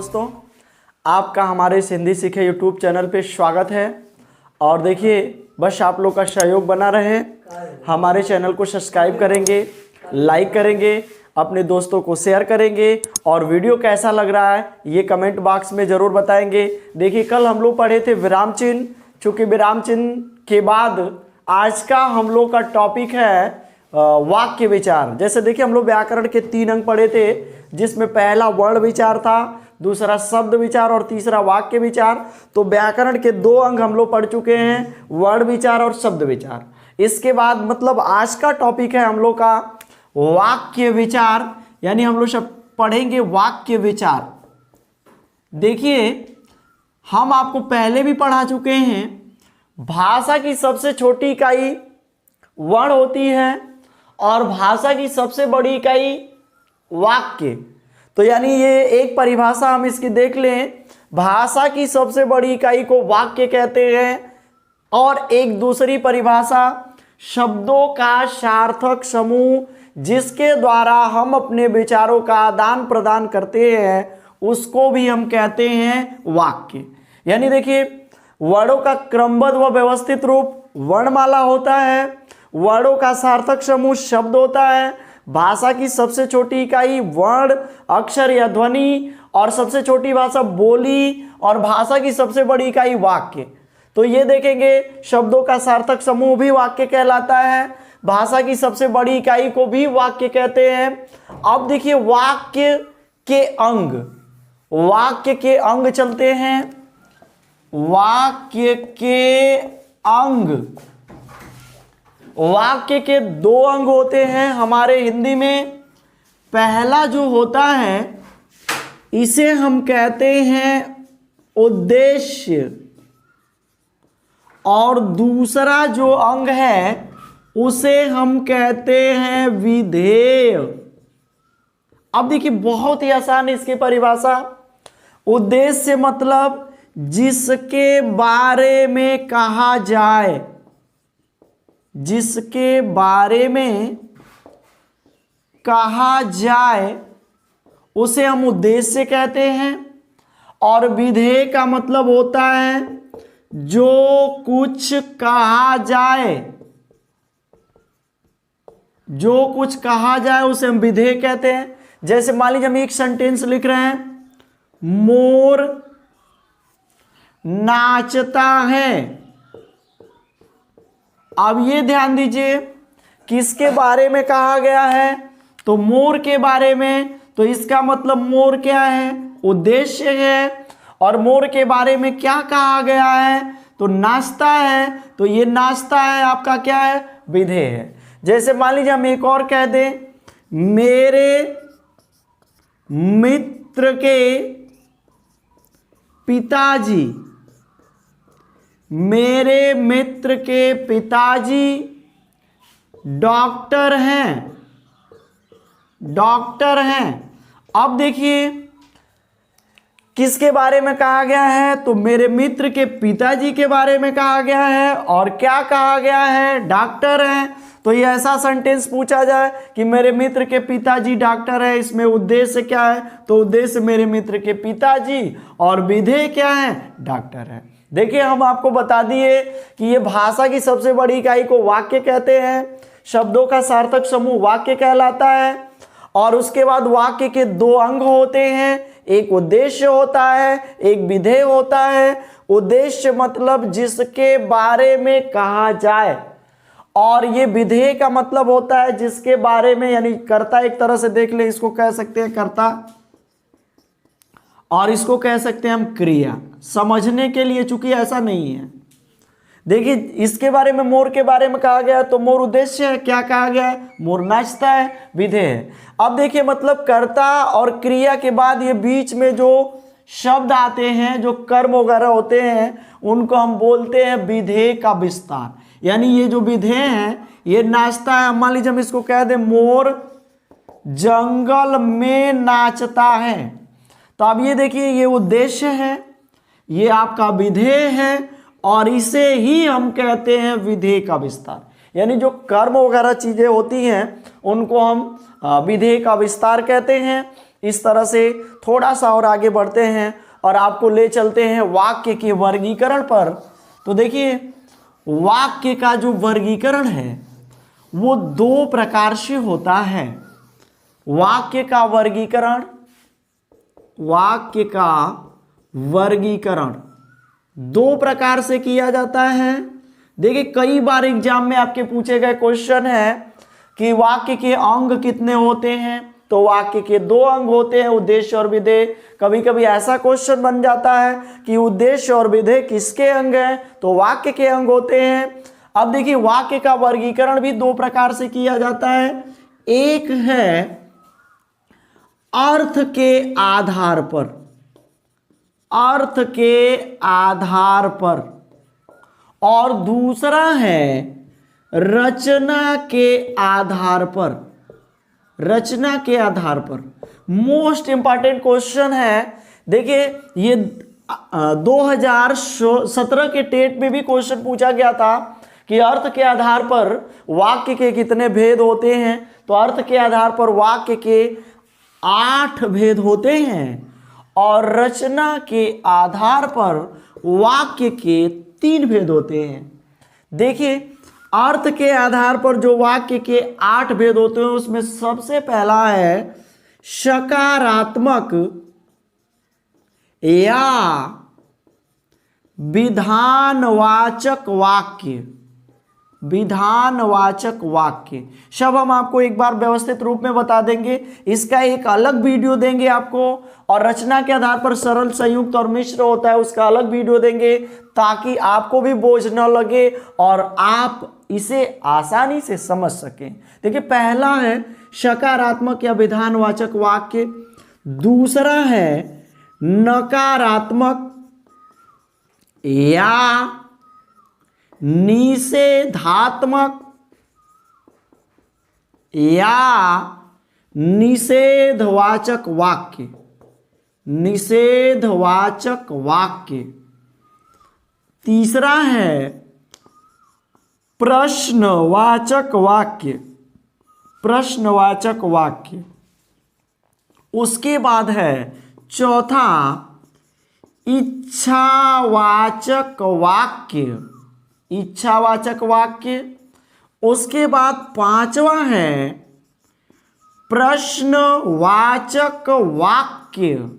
दोस्तों, आपका हमारे इस हिंदी सीखे यूट्यूब चैनल पे स्वागत है। और देखिए, बस आप लोग का सहयोग बना रहे, हमारे चैनल को सब्सक्राइब करेंगे, लाइक करेंगे, अपने दोस्तों को शेयर करेंगे और वीडियो कैसा लग रहा है ये कमेंट बॉक्स में ज़रूर बताएंगे। देखिए, कल हम लोग पढ़े थे विराम चिन्ह, चूँकि विराम चिन्ह के बाद आज का हम लोग का टॉपिक है वाक्य विचार। जैसे देखिए, हम लोग व्याकरण के 3 अंग पढ़े थे, जिसमें पहला वर्ण विचार था, दूसरा शब्द विचार और तीसरा वाक्य विचार। तो व्याकरण के 2 अंग हम लोग पढ़ चुके हैं, वर्ण विचार और शब्द विचार। इसके बाद मतलब आज का टॉपिक है हम लोग का वाक्य विचार, यानी हम लोग सब पढ़ेंगे वाक्य विचार। देखिए, हम आपको पहले भी पढ़ा चुके हैं, भाषा की सबसे छोटी इकाई वर्ण होती है और भाषा की सबसे बड़ी इकाई वाक्य। तो यानी ये एक परिभाषा हम इसकी देख लें, भाषा की सबसे बड़ी इकाई को वाक्य कहते हैं। और एक दूसरी परिभाषा, शब्दों का सार्थक समूह जिसके द्वारा हम अपने विचारों का आदान प्रदान करते हैं, उसको भी हम कहते हैं वाक्य। यानी देखिए, वर्णों का क्रमबद्ध व व्यवस्थित रूप वर्णमाला होता है, वर्णों का सार्थक समूह शब्द होता है, भाषा की सबसे छोटी इकाई वर्ण, अक्षर या ध्वनि, और सबसे छोटी भाषा बोली, और भाषा की सबसे बड़ी इकाई वाक्य। तो ये देखेंगे, शब्दों का सार्थक समूह भी वाक्य कहलाता है, भाषा की सबसे बड़ी इकाई को भी वाक्य कहते हैं। अब देखिए, वाक्य के अंग चलते हैं। वाक्य के अंग, वाक्य के 2 अंग होते हैं हमारे हिंदी में। पहला जो होता है, इसे हम कहते हैं उद्देश्य, और दूसरा जो अंग है उसे हम कहते हैं विधेय। अब देखिए, बहुत ही आसान इसकी परिभाषा। उद्देश्य मतलब जिसके बारे में कहा जाए, जिसके बारे में कहा जाए उसे हम उद्देश्य कहते हैं। और विधेय का मतलब होता है जो कुछ कहा जाए, जो कुछ कहा जाए उसे हम विधेय कहते हैं। जैसे मान लीजिए हम एक सेंटेंस लिख रहे हैं, मोर नाचता है। अब ये ध्यान दीजिए, किसके बारे में कहा गया है? तो मोर के बारे में। तो इसका मतलब मोर क्या है? उद्देश्य है। और मोर के बारे में क्या कहा गया है? तो नाचता है। तो ये नाचता है आपका क्या है? विधेय है। जैसे मान लीजिए हम एक और कह दें, मेरे मित्र के पिताजी, मेरे मित्र के पिताजी डॉक्टर हैं, डॉक्टर हैं। अब देखिए, किसके बारे में कहा गया है? तो मेरे मित्र के पिताजी के बारे में कहा गया है। और क्या कहा गया है? डॉक्टर हैं। तो ये ऐसा सेंटेंस पूछा जाए कि मेरे मित्र के पिताजी डॉक्टर है, इसमें उद्देश्य क्या है? तो उद्देश्य मेरे मित्र के पिताजी, और विधेय क्या है? डॉक्टर है। देखिए, हम आपको बता दिए कि ये भाषा की सबसे बड़ी इकाई को वाक्य कहते हैं, शब्दों का सार्थक समूह वाक्य कहलाता है। और उसके बाद वाक्य के 2 अंग होते हैं, एक उद्देश्य होता है, एक विधेय होता है। उद्देश्य मतलब जिसके बारे में कहा जाए, और ये विधेय का मतलब होता है जिसके बारे में, यानी कर्ता एक तरह से देख ले, इसको कह सकते हैं कर्ता, और इसको कह सकते हैं हम क्रिया, समझने के लिए, चूंकि ऐसा नहीं है। देखिए, इसके बारे में, मोर के बारे में कहा गया तो मोर उद्देश्य है। क्या कहा गया है? मोर नाचता है, विधेय है। अब देखिए, मतलब कर्ता और क्रिया के बाद ये बीच में जो शब्द आते हैं, जो कर्म वगैरह होते हैं, उनको हम बोलते हैं विधेय का विस्तार। यानी ये जो विधेय है, ये नाचता है। मान लीजिए हम इसको कह दें, मोर जंगल में नाचता है। तो अब ये देखिए, ये उद्देश्य है, ये आपका विधेय है, और इसे ही हम कहते हैं विधेय का विस्तार। यानी जो कर्म वगैरह चीजें होती हैं, उनको हम विधेय का विस्तार कहते हैं। इस तरह से थोड़ा सा और आगे बढ़ते हैं और आपको ले चलते हैं वाक्य के वर्गीकरण पर। तो देखिए वाक्य का जो वर्गीकरण है वो दो प्रकार से होता है। वाक्य का वर्गीकरण दो प्रकार से किया जाता है। देखिए कई बार एग्जाम में आपके पूछे गए क्वेश्चन है कि वाक्य के अंग कितने होते हैं, तो वाक्य के दो अंग होते हैं, उद्देश्य और विधेय। कभी कभी ऐसा क्वेश्चन बन जाता है कि उद्देश्य और विधेय किसके अंग हैं, तो वाक्य के अंग होते हैं। अब देखिए वाक्य का वर्गीकरण भी दो प्रकार से किया जाता है। एक है अर्थ के आधार पर, और दूसरा है रचना के आधार पर। मोस्ट इंपॉर्टेंट क्वेश्चन है। देखिए ये 2017 के टेट में भी क्वेश्चन पूछा गया था कि अर्थ के आधार पर वाक्य के कितने भेद होते हैं, तो अर्थ के आधार पर वाक्य के 8 भेद होते हैं और रचना के आधार पर वाक्य के 3 भेद होते हैं। देखिए अर्थ के आधार पर जो वाक्य के 8 भेद होते हैं उसमें सबसे पहला है सकारात्मक या विधानवाचक वाक्य। सब हम आपको एक बार व्यवस्थित रूप में बता देंगे, इसका एक अलग वीडियो देंगे आपको। और रचना के आधार पर सरल, संयुक्त और मिश्र होता है, उसका अलग वीडियो देंगे ताकि आपको भी बोझ न लगे और आप इसे आसानी से समझ सकें। देखिए पहला है सकारात्मक या विधानवाचक वाक्य, दूसरा है नकारात्मक या निषेधात्मक या निषेधवाचक वाक्य। तीसरा है प्रश्नवाचक वाक्य। उसके बाद है चौथा इच्छावाचक वाक्य। उसके बाद पांचवा है प्रश्नवाचक वाक्य।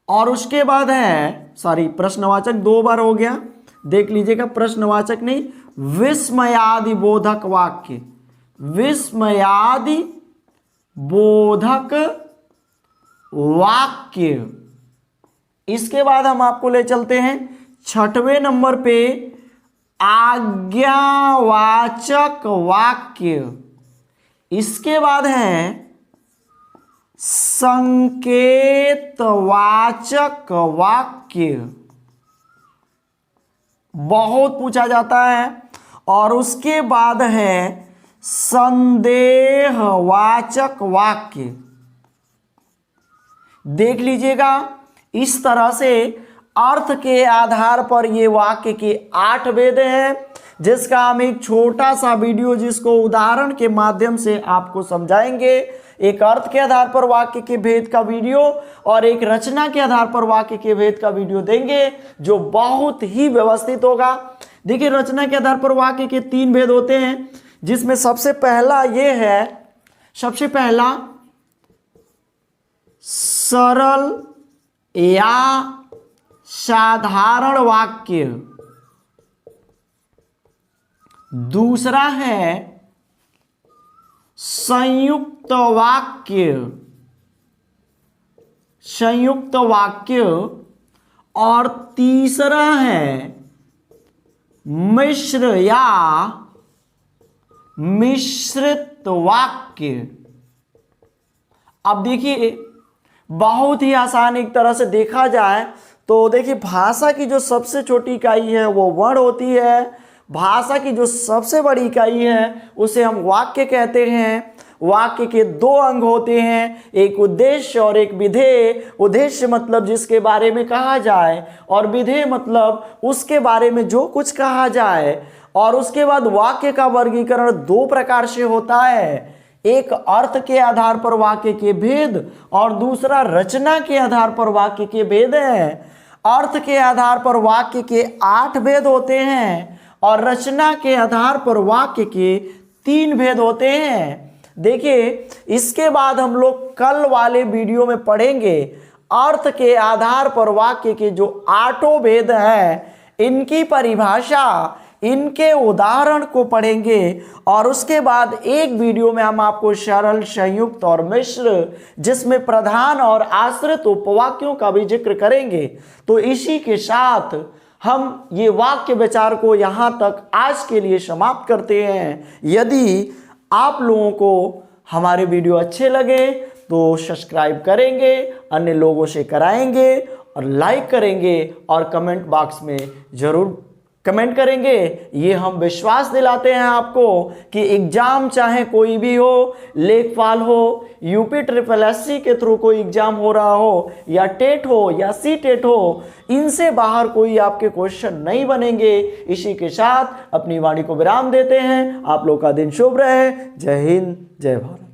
और उसके बाद है प्रश्नवाचक 2 बार हो गया, देख लीजिएगा, प्रश्नवाचक नहीं, विस्मयादि बोधक वाक्य। इसके बाद हम आपको ले चलते हैं 6वें नंबर पे आज्ञावाचक वाक्य। इसके बाद है संकेतवाचक वाक्य, बहुत पूछा जाता है। और उसके बाद है संदेहवाचक वाक्य। देख लीजिएगा, इस तरह से अर्थ के आधार पर ये वाक्य के 8 भेद हैं, जिसका हम एक छोटा सा वीडियो, जिसको उदाहरण के माध्यम से आपको समझाएंगे। एक अर्थ के आधार पर वाक्य के भेद का वीडियो और एक रचना के आधार पर वाक्य के भेद का वीडियो देंगे, जो बहुत ही व्यवस्थित होगा। देखिए रचना के आधार पर वाक्य के 3 भेद होते हैं, जिसमें सबसे पहला ये है, सरल या साधारण वाक्य। दूसरा है संयुक्त वाक्य। और तीसरा है मिश्र या मिश्रित वाक्य। अब देखिए बहुत ही आसान, एक तरह से देखा जाए तो देखिए भाषा की जो सबसे छोटी इकाई है वो वर्ण होती है, भाषा की जो सबसे बड़ी इकाई है उसे हम वाक्य कहते हैं। वाक्य के 2 अंग होते हैं, एक उद्देश्य और एक विधेय। उद्देश्य मतलब जिसके बारे में कहा जाए, और विधेय मतलब उसके बारे में जो कुछ कहा जाए। और उसके बाद वाक्य का वर्गीकरण 2 प्रकार से होता है, एक अर्थ के आधार पर वाक्य के भेद और दूसरा रचना के आधार पर वाक्य के भेद है। अर्थ के आधार पर वाक्य के 8 भेद होते हैं और रचना के आधार पर वाक्य के 3 भेद होते हैं। देखिए, इसके बाद हम लोग कल वाले वीडियो में पढ़ेंगे अर्थ के आधार पर वाक्य के जो 8 भेद हैं, इनकी परिभाषा, इनके उदाहरण को पढ़ेंगे और उसके बाद एक वीडियो में हम आपको सरल, संयुक्त और मिश्र, जिसमें प्रधान और आश्रित उपवाक्यों का भी जिक्र करेंगे। तो इसी के साथ हम ये वाक्य विचार को यहाँ तक आज के लिए समाप्त करते हैं। यदि आप लोगों को हमारे वीडियो अच्छे लगे तो सब्सक्राइब करेंगे, अन्य लोगों से कराएंगे और लाइक करेंगे और कमेंट बॉक्स में ज़रूर कमेंट करेंगे। ये हम विश्वास दिलाते हैं आपको कि एग्ज़ाम चाहे कोई भी हो, लेखपाल हो, यूपी SSS के थ्रू कोई एग्ज़ाम हो रहा हो या टेट हो या CTET हो, इनसे बाहर कोई आपके क्वेश्चन नहीं बनेंगे। इसी के साथ अपनी वाणी को विराम देते हैं। आप लोग का दिन शुभ रहे। जय हिंद, जय भारत।